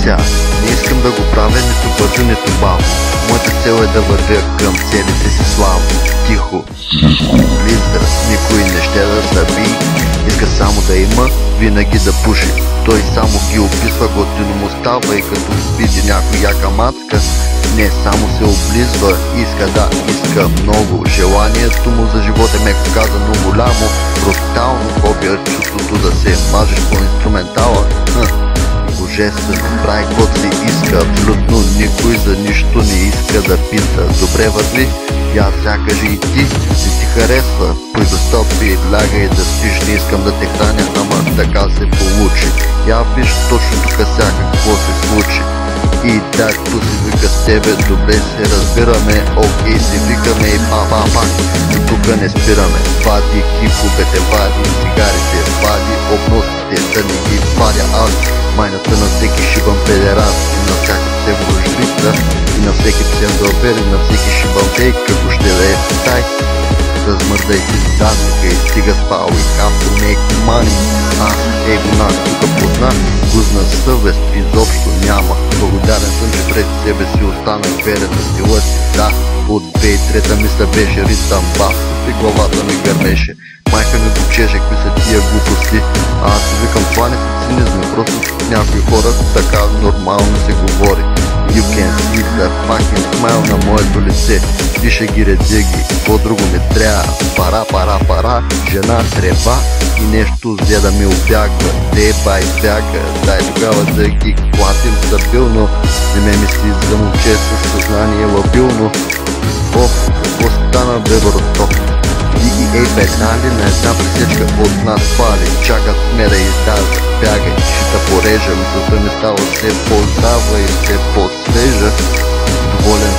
сега. Не искам да го правя нито бързо, нито бавно. Моята цел е да вървя към целите си славно. Тихо, близър, никой не ще да заби. Иска само да има, винаги да пуши. Той само ги описва, готино му става и като види някой яка матка, не само се облизва, иска много. Желанието му за живот е, меко казано, голямо. Брутално копия чувството да се мажеш по инструментала. Божествено, прави каквото си иска. Абсолютно никой за нищо не иска да пита. Добре върви, я сега кажи и ти харесва. Пой да стопи, лягай да спиш. Не искам да те храня, ама така се получи. Я виж точно тук сега какво се случи. И както си вика с тебе, добре се разбираме. Окей си викаме и па. И тук не спираме. Вади киковете, вади цигарите, вади обноските, да не ги вадя аз. Майната на всеки шибан педерас, и на всяка псевдожбица, и на всеки псевдовер, и на всеки шибан фейк, като ще да е тай. Размърдай си задника и стига спал и have to make money. Его нас тук позна, гузна съвест изобщо няма. Благодарен съм, че пред себе си останах верен на стила си. Да, от 2003-та мисля беше ритъм бас и главата ми гърмеше. Майка ми почеше, какви са тия глупости. Аз си викам, това не са цинизми, просто някои хора така нормално се говори. You can see the fucking smile на моето лице. Пише ги редеги, какво друго ми трябва. Пара, жена треба и нещо взе да ми обягва. Деба избяга, дай тогава да ги клатим стабилно. Не ме мисли за момче със съзнание лабилно. Какво стана бе брато? Диги педали на една пресечка от нас пали. Чакат ме да издава, бягай, ще те порежа. Мисълта ми става все по-здрава и все по-свежа. Доволен,